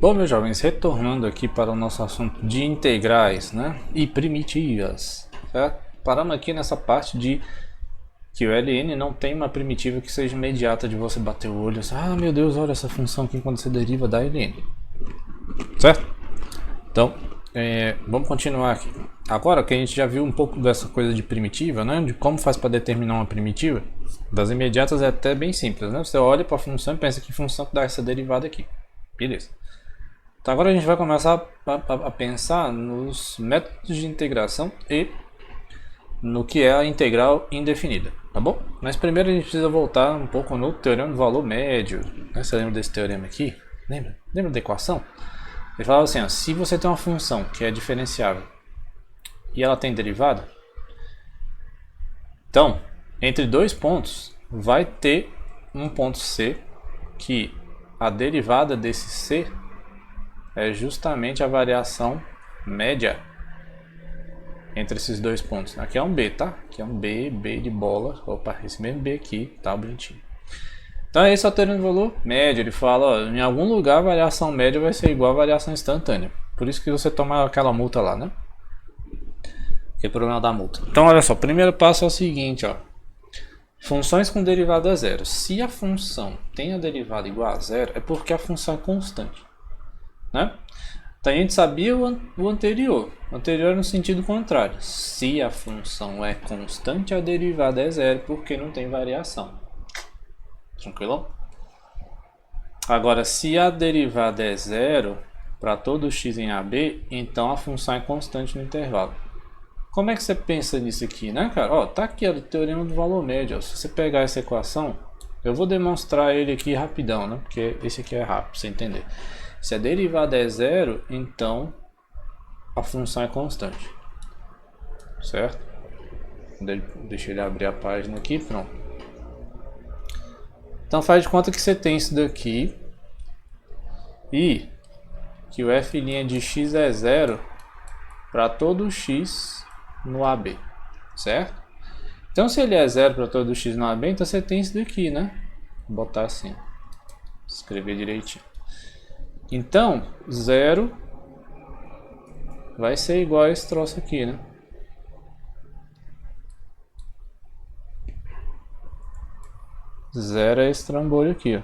Bom, meus jovens, retornando aqui para o nosso assunto de integrais, né, e primitivas, certo? Paramos aqui nessa parte de que o ln não tem uma primitiva que seja imediata de você bater o olho assim, ah, meu Deus, olha essa função aqui quando você deriva da ln, certo? Então, vamos continuar aqui. Agora que a gente já viu um pouco dessa coisa de primitiva, né, de como faz para determinar uma primitiva, das imediatas é até bem simples, né? Você olha para a função e pensa que função que dá essa derivada aqui, beleza? Então agora a gente vai começar a pensar nos métodos de integração e no que é a integral indefinida, tá bom? Mas primeiro a gente precisa voltar um pouco no teorema do valor médio, né? Você lembra desse teorema aqui? Lembra? Lembra da equação? Ele falava assim, ó, se você tem uma função que é diferenciável e ela tem derivada, então entre dois pontos vai ter um ponto C que a derivada desse C é justamente a variação média entre esses dois pontos. Aqui é um B, tá? Aqui é um B, B de bola. Opa, esse mesmo B aqui, tá bonitinho. Então esse é o teorema do valor médio. Ele fala, ó, em algum lugar a variação média vai ser igual à variação instantânea. Por isso que você toma aquela multa lá, né? Que é o problema da multa. Então olha só, o primeiro passo é o seguinte, ó. Funções com derivada zero. Se a função tem a derivada igual a zero, é porque a função é constante, né? Então a gente sabia o anterior no sentido contrário. Se a função é constante, a derivada é zero, porque não tem variação. Tranquilo? Agora, se a derivada é zero para todo x em AB, então a função é constante no intervalo. Como é que você pensa nisso aqui, né, cara? Ó, tá aqui o teorema do valor médio. Ó. Se você pegar essa equação, eu vou demonstrar ele aqui rapidão, né? Porque esse aqui é rápido, pra você entender. Se a derivada é zero, então a função é constante, certo? Deixa ele abrir a página aqui, pronto. Então faz de conta que você tem isso daqui e que o f' de x é zero para todo x no AB, certo? Então se ele é zero para todo x no AB, então você tem isso daqui, né? Vou botar assim, escrever direitinho. Então, 0 vai ser igual a esse troço aqui, né? Zero é esse trambolho aqui, ó.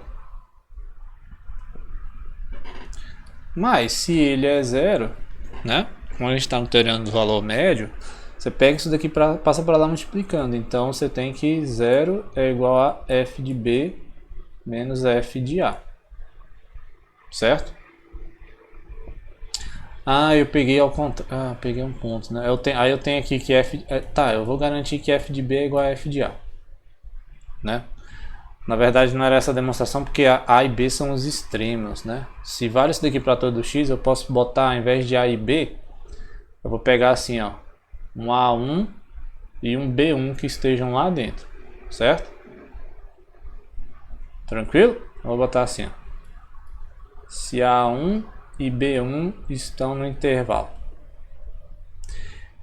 Mas, se ele é zero, né? Como a gente está no teorema do valor médio, você pega isso daqui e passa para lá multiplicando. Então, você tem que 0 é igual a f de B menos f de A. Certo? Ah, eu peguei ao contrário. Ah, peguei um ponto, né? Aí eu tenho aqui que f... tá, eu vou garantir que f de B é igual a f de A. Né? Na verdade não era essa a demonstração, porque A e B são os extremos, né? Se vale isso daqui para todo x, eu posso botar, ao invés de A e B, eu vou pegar assim, ó, um A1 e um B1 que estejam lá dentro, certo? Tranquilo? Eu vou botar assim, ó. Se A1 e B1 estão no intervalo.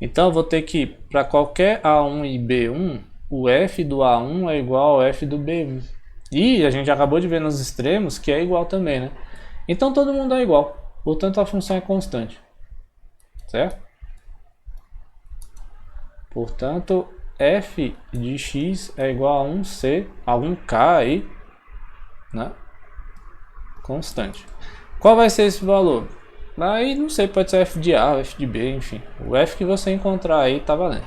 Então eu vou ter que, para qualquer A1 e B1, o f do A1 é igual ao f do B1. E a gente acabou de ver nos extremos que é igual também, né? Então todo mundo é igual. Portanto a função é constante. Certo? Portanto, f de x é igual a 1c, a 1k aí, né? Constante. Qual vai ser esse valor? Aí não sei, pode ser f de A, f de B, enfim. O f que você encontrar aí tá valendo.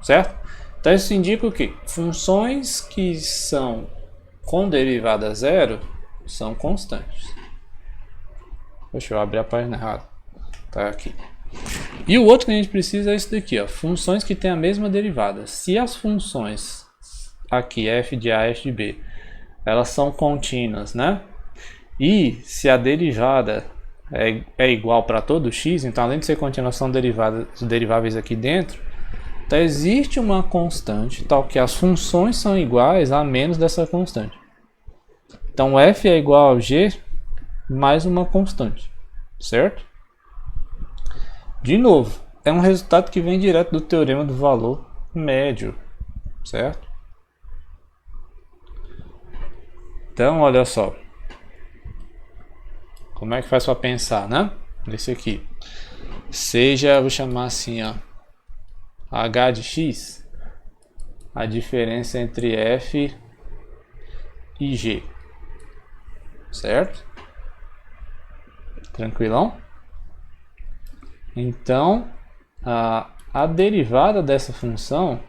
Certo? Então isso indica o que? Funções que são com derivada zero são constantes. Deixa eu abrir a página errada. Tá aqui. E o outro que a gente precisa é esse daqui, ó. Funções que têm a mesma derivada. Se as funções aqui, f de A, f de B, elas são contínuas, né? E se a derivada é igual para todo x, então além de ser contínua, são deriváveis aqui dentro, então existe uma constante, tal que as funções são iguais a menos dessa constante. Então f é igual a g mais uma constante, certo? De novo, é um resultado que vem direto do teorema do valor médio, certo? Então, olha só. Como é que faz para pensar, né? Nesse aqui. Seja, vou chamar assim, ó, h de x, a diferença entre f e g. Certo? Tranquilão? Então, a derivada dessa função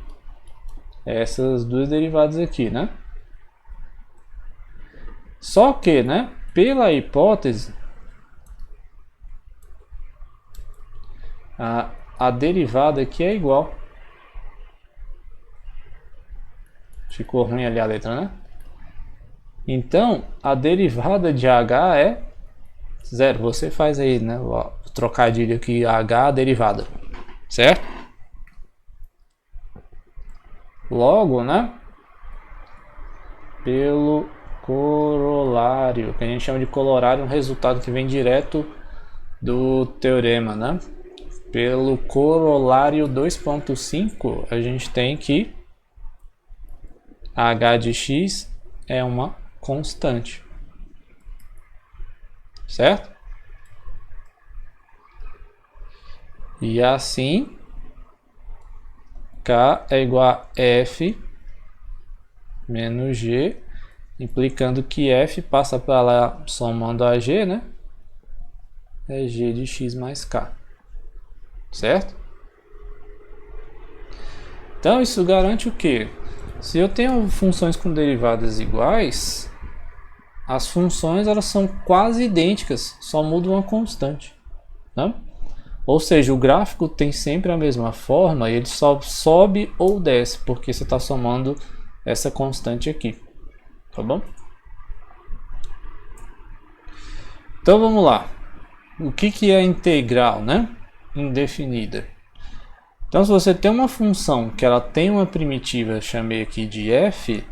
é essas duas derivadas aqui, né? Só que, né, pela hipótese, a derivada aqui é igual. Ficou ruim ali a letra, né? Então, a derivada de h é zero. Você faz aí, né? O trocadilho aqui, h derivada. Certo? Logo, né? Pelo corolário, que a gente chama de corolário, um resultado que vem direto do teorema, né? Pelo corolário 2.5, a gente tem que h de x é uma constante. Certo? E assim, k é igual a f menos g, implicando que f passa para lá somando a g, né? É g de x mais k. Certo? Então isso garante o quê? Se eu tenho funções com derivadas iguais, as funções elas são quase idênticas, só muda uma constante, né? Ou seja, o gráfico tem sempre a mesma forma e ele só sobe ou desce, porque você está somando essa constante aqui, tá bom? Então vamos lá. O que é integral, né? Indefinida. Então se você tem uma função que ela tem uma primitiva, chamei aqui de f,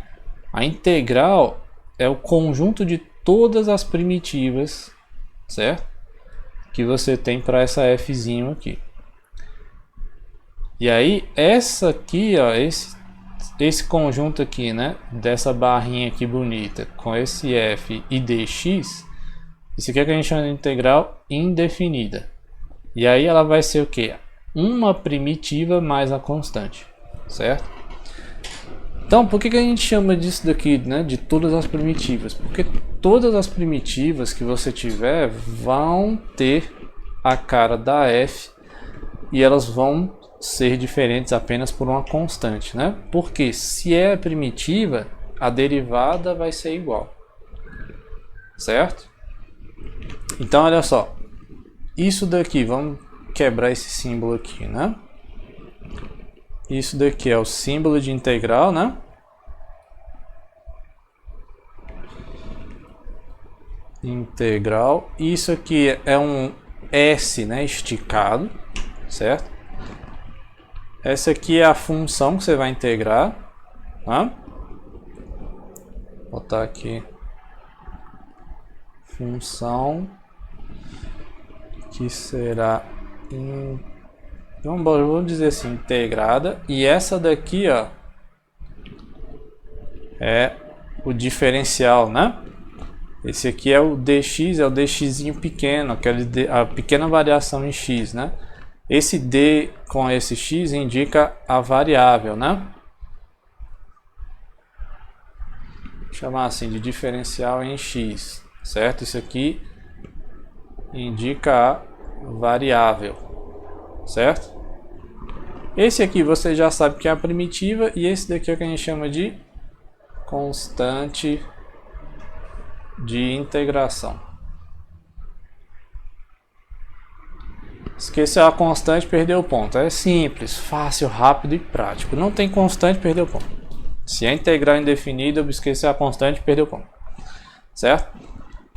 a integral é o conjunto de todas as primitivas, certo? Que você tem para essa fzinho aqui. E aí essa aqui, ó, esse conjunto aqui, né, dessa barrinha aqui bonita, com esse f e dx, isso aqui é que a gente chama de integral indefinida. E aí ela vai ser o quê? Uma primitiva mais a constante, certo? Então, por que a gente chama disso daqui, né, de todas as primitivas? Porque todas as primitivas que você tiver vão ter a cara da f e elas vão ser diferentes apenas por uma constante, né? Porque se é primitiva, a derivada vai ser igual, certo? Então, olha só, isso daqui, vamos quebrar esse símbolo aqui, né? Isso daqui é o símbolo de integral, né? Integral. Isso aqui é um S, né, esticado, certo? Essa aqui é a função que você vai integrar, tá? Vou botar aqui função que será vamos dizer assim, integrada, e essa daqui, ó, é o diferencial, né? Esse aqui é o dx, é o dxzinho pequeno, a pequena variação em x, né? Esse d com esse x indica a variável, né? Vou chamar assim de diferencial em x, certo? Isso aqui indica a variável, certo? Esse aqui você já sabe que é a primitiva e esse daqui é o que a gente chama de constante de integração. Esqueceu a constante, perdeu o ponto. É simples, fácil, rápido e prático. Não tem constante, perdeu o ponto. Se é integral indefinida, esqueceu a constante, perdeu o ponto. Certo?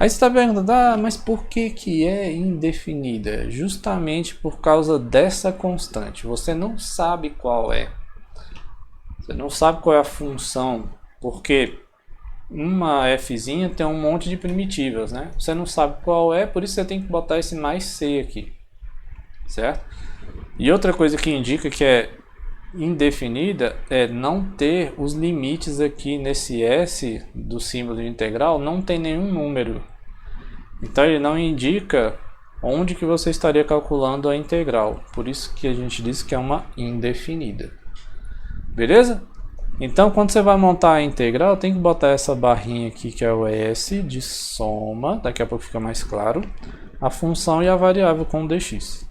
Aí você está perguntando, mas por que é indefinida? Justamente por causa dessa constante. Você não sabe qual é. Você não sabe qual é a função, porque uma fzinha tem um monte de primitivas, né? Você não sabe qual é, por isso você tem que botar esse mais c aqui, certo? E outra coisa que indica que é indefinida é não ter os limites aqui nesse s do símbolo de integral, não tem nenhum número. Então ele não indica onde que você estaria calculando a integral. Por isso que a gente disse que é uma indefinida. Beleza? Então quando você vai montar a integral, tem que botar essa barrinha aqui que é o S de soma, daqui a pouco fica mais claro, a função e a variável com dx.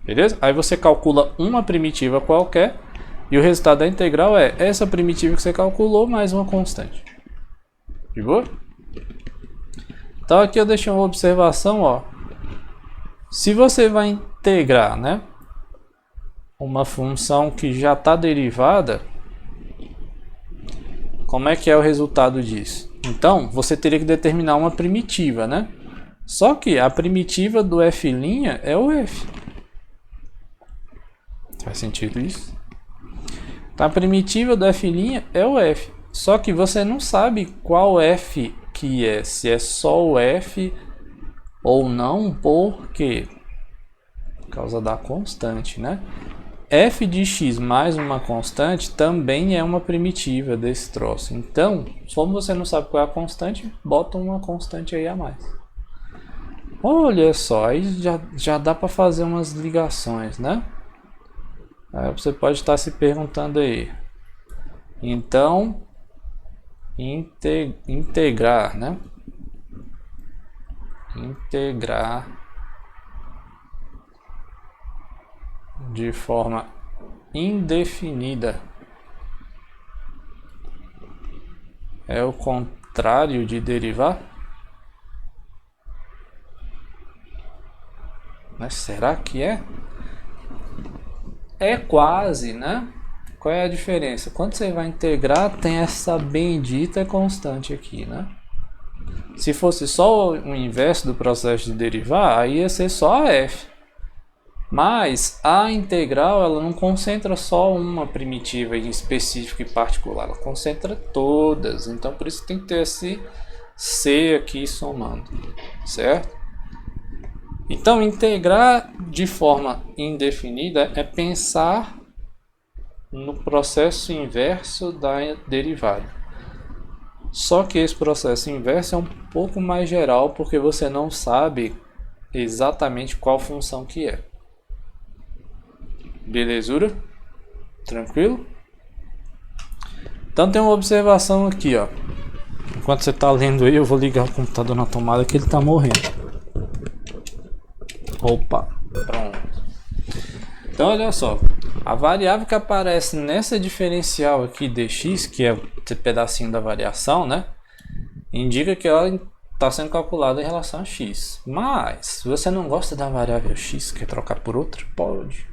Beleza? Aí você calcula uma primitiva qualquer e o resultado da integral é essa primitiva que você calculou mais uma constante. De boa? Então aqui eu deixei uma observação, ó. Se você vai integrar, né, uma função que já está derivada, como é que é o resultado disso? Então, você teria que determinar uma primitiva, né? Só que a primitiva do f' é o f. Faz sentido isso? Então, a primitiva do f' é o f. Só que você não sabe qual f que é, se é só o f ou não, por quê? Por causa da constante, né? F de x mais uma constante também é uma primitiva desse troço. Então, como você não sabe qual é a constante, bota uma constante aí a mais. Olha só, aí já dá para fazer umas ligações, né? Aí você pode estar se perguntando aí. Então, integrar, né? Integrar de forma indefinida é o contrário de derivar? Mas será que é? É quase, né? Qual é a diferença? Quando você vai integrar, tem essa bendita constante aqui, né? Se fosse só o inverso do processo de derivar, aí ia ser só a f. Mas a integral ela não concentra só uma primitiva em específico e particular, ela concentra todas. Então por isso tem que ter esse c aqui somando, certo? Então integrar de forma indefinida é pensar no processo inverso da derivada. Só que esse processo inverso é um pouco mais geral porque você não sabe exatamente qual função que é. Belezura? Tranquilo? Então tem uma observação aqui, ó. Enquanto você está lendo aí, eu vou ligar o computador na tomada que ele está morrendo. Opa, pronto. Então olha só, a variável que aparece nessa diferencial aqui dx, que é esse pedacinho da variação, né? Indica que ela está sendo calculada em relação a x. Mas, se você não gosta da variável x, quer trocar por outra, pode.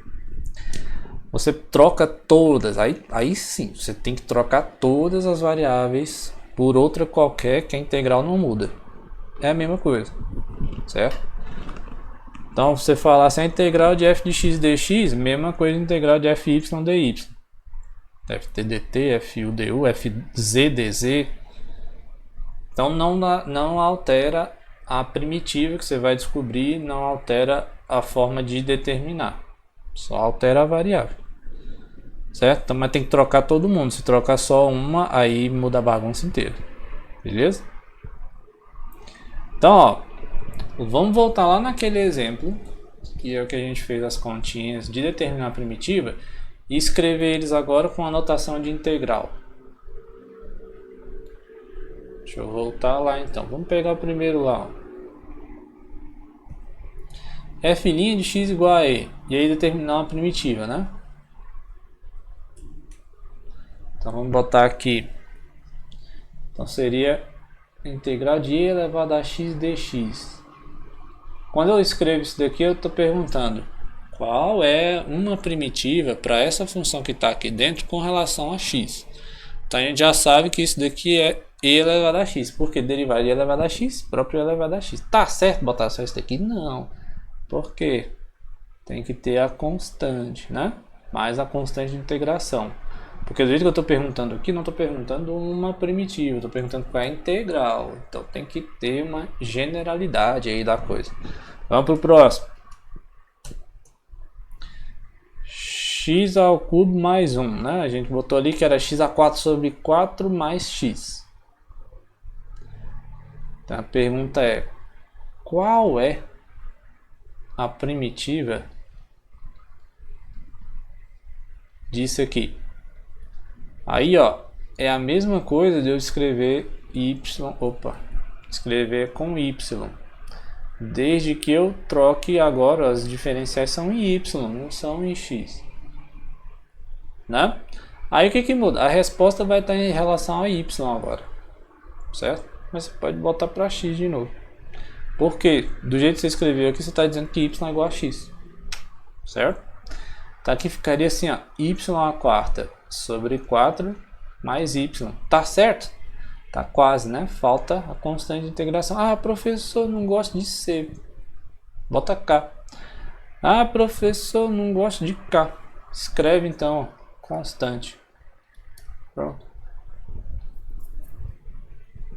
Você troca todas, aí sim, você tem que trocar todas as variáveis por outra qualquer que a integral não muda. É a mesma coisa, certo? Então, você falar assim, a integral de f de x dx, mesma coisa a integral de fy dy. ft dt, fu du, fz dz. Então, não altera a primitiva que você vai descobrir, não altera a forma de determinar. Só altera a variável. Certo? Então, mas tem que trocar todo mundo. Se trocar só uma, aí muda a bagunça inteira. Beleza? Então, ó, vamos voltar lá naquele exemplo, que é o que a gente fez as continhas de determinar a primitiva, e escrever eles agora com a notação de integral. Deixa eu voltar lá então. Vamos pegar o primeiro lá, ó. F' de x igual a e. E aí determinar uma primitiva, né? Então vamos botar aqui. Então seria integral de e elevado a x dx. Quando eu escrevo isso daqui, eu estou perguntando qual é uma primitiva para essa função que está aqui dentro com relação a x. Então a gente já sabe que isso daqui é e elevado a x. Porque derivada de e elevado a x, próprio e elevado a x. Tá certo botar só isso daqui? Não. Por quê? Tem que ter a constante, né? Mais a constante de integração. Porque do jeito que eu estou perguntando aqui, não estou perguntando uma primitiva, estou perguntando qual é a integral. Então tem que ter uma generalidade aí da coisa. Vamos para o próximo. X ao cubo mais 1, né? A gente botou ali que era x a 4 sobre 4 mais x. Então a pergunta é, qual é a primitiva disso aqui. Aí, ó, é a mesma coisa de eu escrever y, escrever com y. Desde que eu troque agora, as diferenciais são em y, não são em x. Né? Aí o que muda? A resposta vai estar em relação a y agora. Certo? Mas você pode botar para x de novo. Porque do jeito que você escreveu aqui, você está dizendo que y é igual a x. Certo? Tá, aqui ficaria assim, ó, y à quarta sobre 4 mais y. Tá certo? Tá quase, né? Falta a constante de integração. Ah, professor, não gosto de C. Bota K. Ah, professor, não gosto de K. Escreve então, constante. Pronto.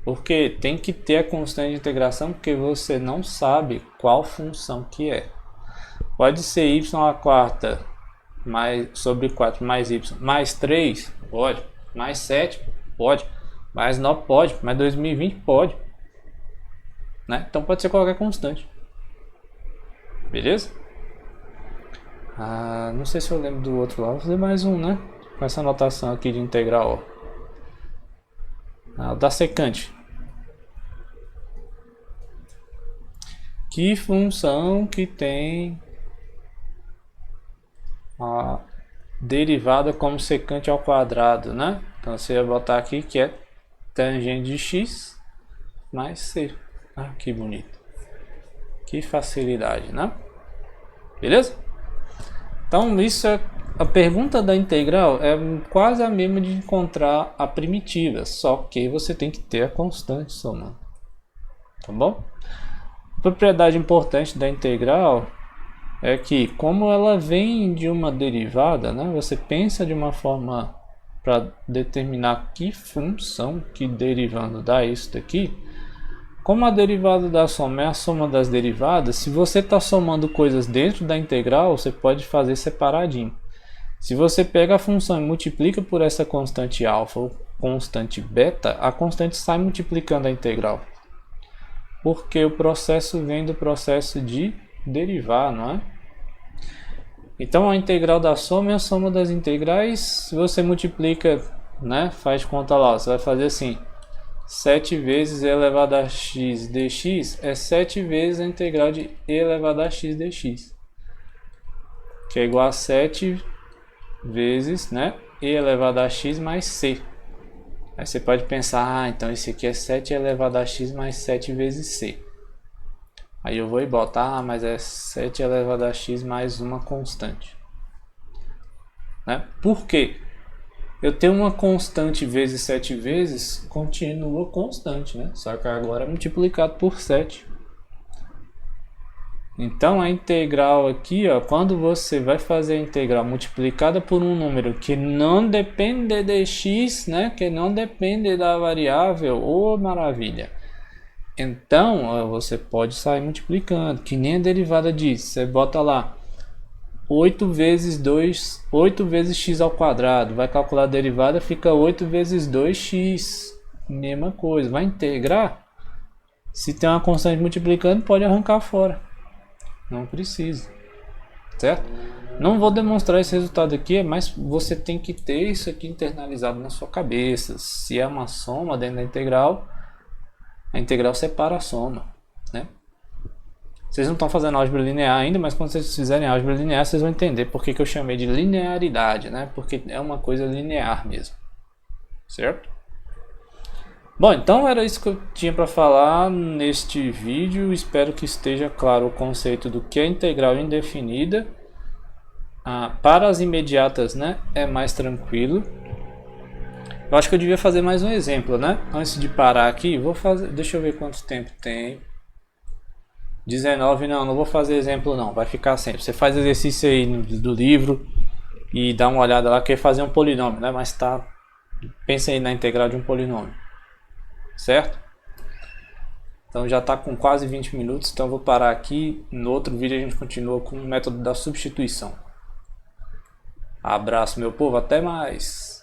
Porque tem que ter a constante de integração, porque você não sabe qual função que é. Pode ser y à quarta mais, sobre 4 mais y mais 3, pode. Mais 7, pode. Mais 9, pode. Mais 2020, pode. Né? Então pode ser qualquer constante. Beleza? Não sei se eu lembro do outro lá. Vou fazer mais um, né? Com essa notação aqui de integral. Da secante. Que função que tem a derivada como secante ao quadrado, né? Então você vai botar aqui que é tangente de x mais c. Que bonito. Que facilidade, né? Beleza? Então isso é a pergunta da integral, é quase a mesma de encontrar a primitiva, só que você tem que ter a constante somando. Tá bom? A propriedade importante da integral é que, como ela vem de uma derivada, né, você pensa de uma forma para determinar que função que derivando dá isso daqui. Como a derivada da soma é a soma das derivadas, se você está somando coisas dentro da integral, você pode fazer separadinho. Se você pega a função e multiplica por essa constante alfa ou constante beta, a constante sai multiplicando a integral. Porque o processo vem do processo de derivar, não é? Então a integral da soma é a soma das integrais. Se você multiplica, né, faz conta lá, você vai fazer assim: 7 vezes e elevado a x dx é 7 vezes a integral de e elevado a x dx, que é igual a 7 vezes, né, e elevado a x mais c. Aí você pode pensar, então esse aqui é 7 elevado a x mais 7 vezes c. Aí eu vou e boto, mas é 7 elevado a x mais uma constante. Né? Por quê? Eu tenho uma constante vezes 7 vezes, continua constante, né? Só que agora é multiplicado por 7. Então a integral aqui, ó, quando você vai fazer a integral multiplicada por um número que não depende de x, né, que não depende da variável, maravilha. Então ó, você pode sair multiplicando, que nem a derivada diz. Você bota lá 8 vezes 2, 8 vezes x ao quadrado, vai calcular a derivada, fica 8 vezes 2x, mesma coisa. Vai integrar, se tem uma constante multiplicando, pode arrancar fora. Não precisa, certo? Não vou demonstrar esse resultado aqui, mas você tem que ter isso aqui internalizado na sua cabeça. Se é uma soma dentro da integral, a integral separa a soma, né? Vocês não estão fazendo álgebra linear ainda, mas quando vocês fizerem álgebra linear, vocês vão entender por que eu chamei de linearidade, né? Porque é uma coisa linear mesmo, certo? Bom, então era isso que eu tinha para falar neste vídeo. Espero que esteja claro o conceito do que é integral indefinida. Para as imediatas, né, é mais tranquilo. Eu acho que eu devia fazer mais um exemplo, né? Antes de parar aqui, vou fazer. Deixa eu ver quanto tempo tem. 19, não vou fazer exemplo não. Vai ficar sempre. Você faz exercício aí do livro e dá uma olhada lá, quer fazer um polinômio, né? Mas tá. Pensa aí na integral de um polinômio. Certo? Então já está com quase 20 minutos, então eu vou parar aqui. No outro vídeo a gente continua com o método da substituição. Abraço, meu povo, até mais!